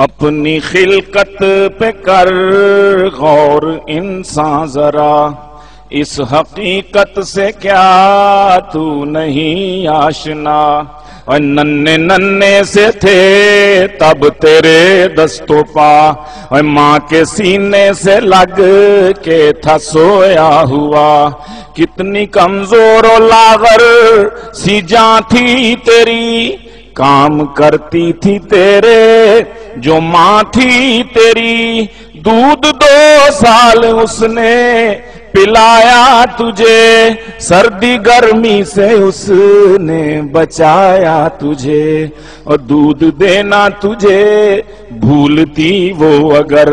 اپنی خلقت پہ کر غور انسان ذرا، اس حقیقت سے کیا تو نہیں آشنا؟ اور ننھے ننھے سے تھے تب تیرے دست و پا، اور ماں کے سینے سے لگ کے تھا سویا ہوا۔ کتنی کمزور و لاغر سی جان تھی تیری، کام کرتی تھی تیرے جو ماں تھی تیری۔ دودھ 2 سال اس نے پلایا تجھے، سردی گرمی سے اس نے بچایا تجھے۔ اور دودھ دینا تجھے بھولتی وہ اگر،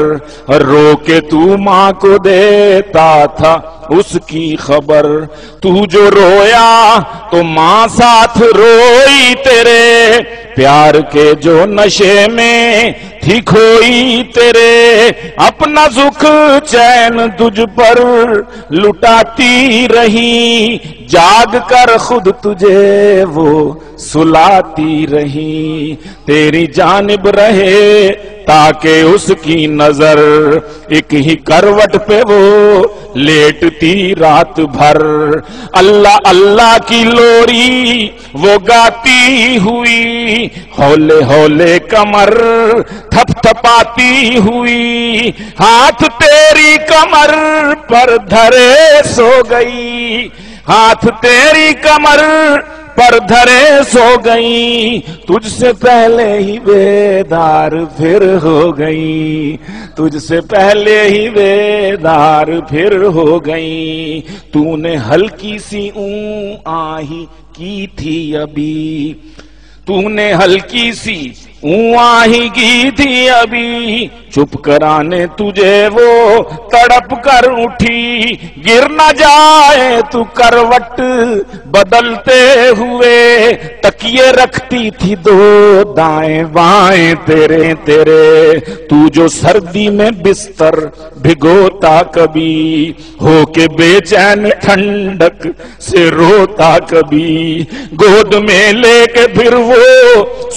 رو کے تو ماں کو دیتا تھا اس کی خبر۔ تو جو رویا تو ماں ساتھ روئی تیرے، پیار کے جو نشے میں تھی کھوئی تیرے۔ اپنا سکھ چین تجھ پر لٹاتی رہی، جاگ کر خود تجھے وہ سلاتی رہی۔ تیری جانب رہے تاکہ اس کی نظر، ایک ہی کروٹ پہ وہ لیٹتی رات بھر۔ اللہ اللہ کی لوری وہ گاتی ہوئی، ہولے ہولے کمر تھپ تھپاتی ہوئی۔ ہاتھ تیری کمر پر دھرے سو گئی، ہاتھ تیری کمر پر دھرے سو گئی۔ تجھ سے پہلے ہی بیدار پھر ہو گئی، تجھ سے پہلے ہی بیدار پھر ہو گئی۔ تو نے ہلکی سی اون آہی کی تھی ابھی، تو نے ہلکی سی اون آہی کی تھی ابھی، چپ کرانے تجھے وہ تڑپ کر اٹھی۔ گر نہ جائے تو کروٹ بدلتے ہوئے، تکیے رکھتی تھی 2 دائیں بائیں تیرے تیرے۔ تو جو سردی میں بستر بھگوتا کبھی، ہو کے بے چین ٹھنڈک سے روتا کبھی، گود میں لے کے پھر وہ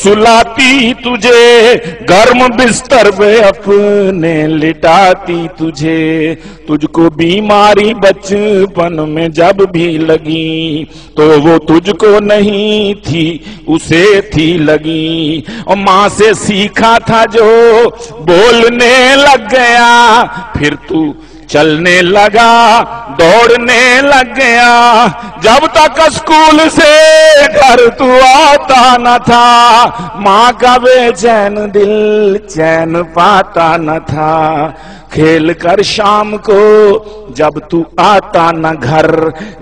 سلاتی تجھے، گرم بستر پہ اپنے لٹاتی تجھے۔ تجھ کو بیماری بچپن میں جب بھی لگی، تو وہ تجھ کو نہیں تھی اسے تھی لگی۔ اور ماں سے سیکھا تھا جو بولنے لگ گیا، پھر تو چلنے لگا دوڑنے لگ گیا۔ جب تک اسکول سے گھر تو آتا نہ تھا، ماں کا بے چین دل چین پاتا نہ تھا۔ کھیل کر شام کو جب تو آتا نہ گھر،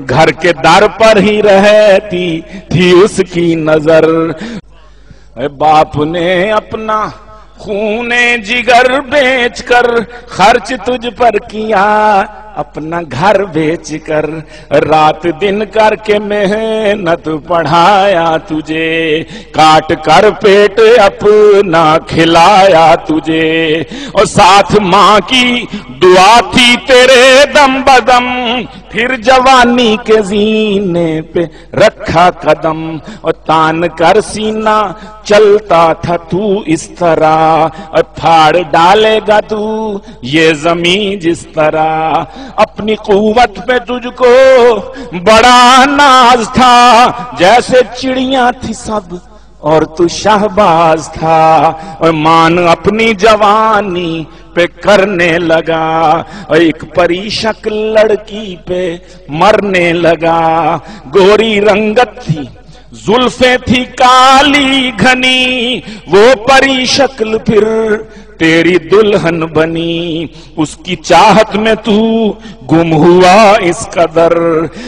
گھر کے در پر ہی رہتی تھی اس کی نظر۔ باپ نے اپنا خون جگر بیچ کر خرچ تجھ پر کیا، اپنا گھر بیچ کر رات دن کر کے محنت پڑھایا تجھے، کاٹ کر پیٹ اپنا کھلایا تجھے۔ اور ساتھ ماں کی دعا تھی تیرے دم بدم، پھر جوانی کے زینے پہ رکھا قدم۔ اور تان کر سینہ چلتا تھا تو اس طرح، اور پھاڑ ڈالے گا تو یہ زمین جس طرح۔ اپنی قوت پہ تجھ کو بڑا ناز تھا، جیسے چڑیاں تھی سب اور تو شہباز تھا۔ اور مان اپنی جوانی پہ کرنے لگا، اور ایک پری شکل لڑکی پہ مرنے لگا۔ گوری رنگت تھی زلفیں تھی کالی گھنی، وہ پری شکل پھر تیری دلہن بنی۔ اس کی چاہت میں تو گم ہوا اس قدر،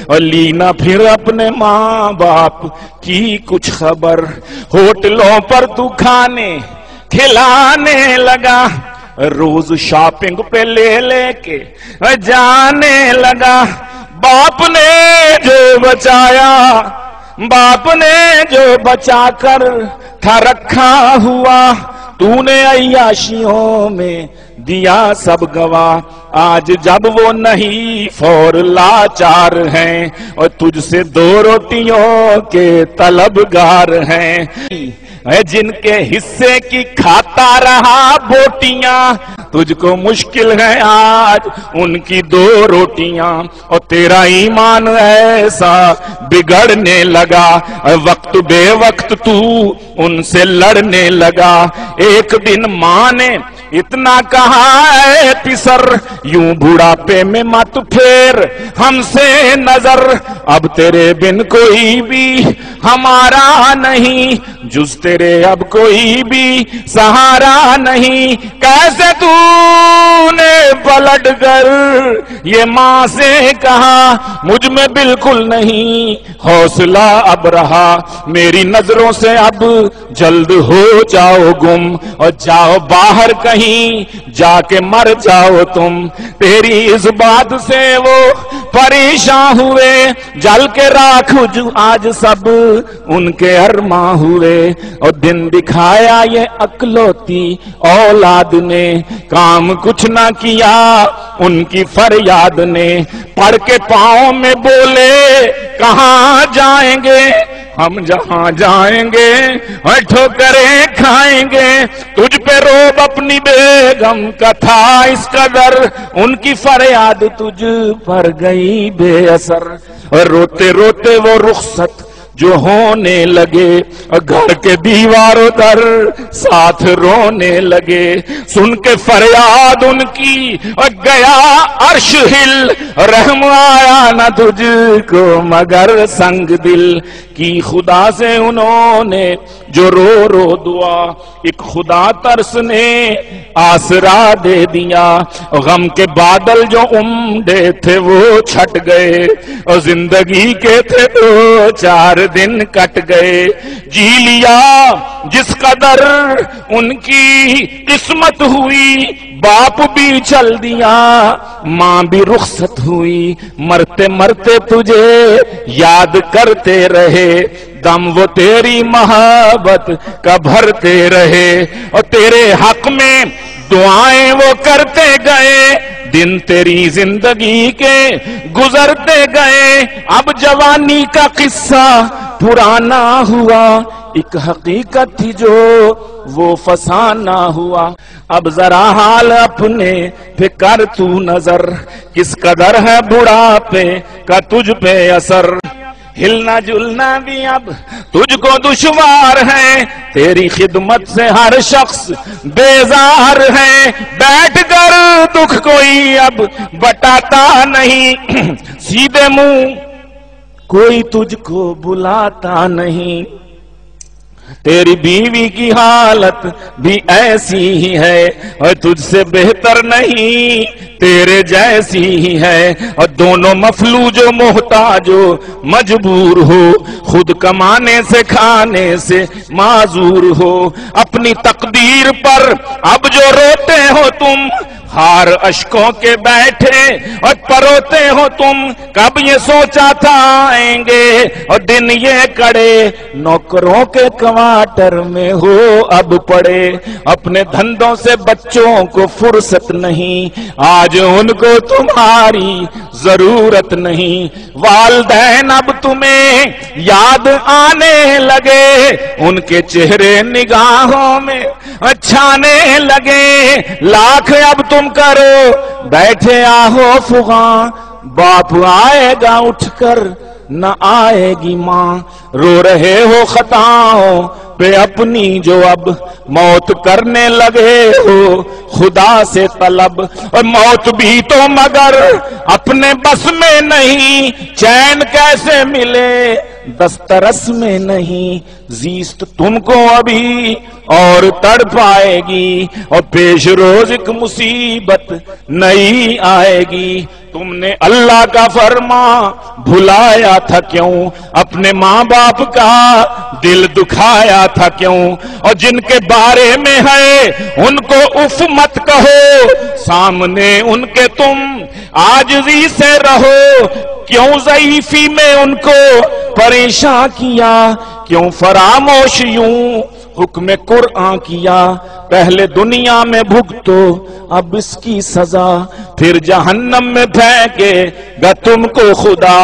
اور لینا پھر اپنے ماں باپ کی کچھ خبر۔ ہوٹلوں پر تو کھانے کھلانے لگا، روز شاپنگ پہ لے لے کے جانے لگا۔ باپ نے جو بچایا، باپ نے جو بچا کر تھا رکھا ہوا، تو نے عیاشیوں میں دیا سب گواہ۔ آج جب وہ نہیں فور لاچار ہیں، اور تجھ سے 2 روٹیوں کے طلبگار ہیں۔ है जिनके हिस्से की खाता रहा बोटियां, तुझको मुश्किल है आज उनकी 2 रोटियां। और तेरा ईमान ऐसा बिगड़ने लगा, वक्त बे वक्त तू उनसे लड़ने लगा। एक दिन माँ ने इतना कहा है पिसर, यूं बुढ़ापे में मत फेर हमसे नजर, अब तेरे बिन कोई भी हमारा नहीं, जुज तेरे अब कोई भी सहारा नहीं। कैसे तूने पलट कर ये माँ से कहा, मुझ में बिल्कुल नहीं हौसला अब रहा, मेरी नजरों से अब जल्द हो जाओ गुम, और जाओ बाहर कहीं जाके मर जाओ तुम। तेरी इस बात से वो परेशान हुए, जल के राख आज सब उनके अरमा हुए। और दिन दिखाया ये अकलौती औलाद ने, काम कुछ ना किया उनकी फरियाद ने। पढ़ के पाँव में बोले कहाँ जाएंगे हम, जहां जाएंगे और ठोकरें खाएंगे। तुझ पे रोब अपनी बेगम का था इस कदर, उनकी फरियाद तुझ पर गई बेअसर। और रोते रोते वो रुखसत जो होने लगे, घर के दीवारों पर साथ रोने लगे। सुन के फरियाद उनकी और गया अर्श हिल, रहम आया न तुझको मगर संग दिल की। खुदा से उन्होंने जो रो रो दुआ, एक खुदा तरस ने आसरा दे दिया। गम के बादल जो उमड़े थे वो छट गए, और जिंदगी के थे 2-4 दिन कट गए। जी लिया जिस कदर उनकी किस्मत हुई, बाप भी चल दिया माँ भी रुखसत हुई। मरते मरते तुझे याद करते रहे, दम वो तेरी मोहब्बत का भरते रहे। और तेरे हक में दुआएं वो करते गए, दिन तेरी जिंदगी के गुजरते गए। अब जवानी का किस्सा पुराना हुआ, एक हकीकत थी जो वो फसाना हुआ। अब जरा हाल अपने पे कर तू नजर, किस कदर है बुढ़ापे का तुझ पे असर। हिलना जुलना भी अब तुझको दुश्वार है, तेरी खिदमत से हर शख्स बेजार है। बैठ कर दुख कोई अब बटाता नहीं, सीधे मुंह कोई तुझको बुलाता नहीं। तेरी बीवी की हालत भी ऐसी ही है, और तुझसे बेहतर नहीं तेरे जैसी ही है। और दोनों मफलूजो मोहताजो मजबूर हो, खुद कमाने से खाने से माजूर हो। अपनी तकदीर पर अब जो रोते हो तुम, हार अश्कों के बैठे और परोते हो तुम। कब ये सोचा था आएंगे और दिन ये कड़े, नौकरों के क्वार्टर में हो अब पड़े। अपने धंधों से बच्चों को फुर्सत नहीं, आज उनको तुम्हारी जरूरत नहीं। वालिदैन अब तुम्हें याद आने लगे, उनके चेहरे निगाहों में अच्छाने लगे। लाख अब तुम करो बैठे आहो फुगा, बाप आएगा उठकर न आएगी माँ। रो रहे हो खताओं पे अपनी जो अब, मौत करने लगे हो खुदा से तलब। और मौत भी तो मगर अपने बस में नहीं, चैन कैसे मिले दस्तरस में नहीं। जीस्त तुमको अभी और तड़पाएगी, और पेश रोज एक मुसीबत नई आएगी। तुमने अल्लाह का फरमा भुलाया था क्यों, अपने माँ बाप का दिल दुखाया था क्यों। और जिनके बारे में है उनको उफ मत कहो, सामने उनके तुम आजिज़ी से रहो। क्यों ज़ईफ़ी में उनको परेशान किया, क्यों फरामोश यूं हुक्म कुरआन किया। पहले दुनिया में भुगतो अब इसकी सजा, फिर जहन्नम में फेंकेगा तुमको खुदा।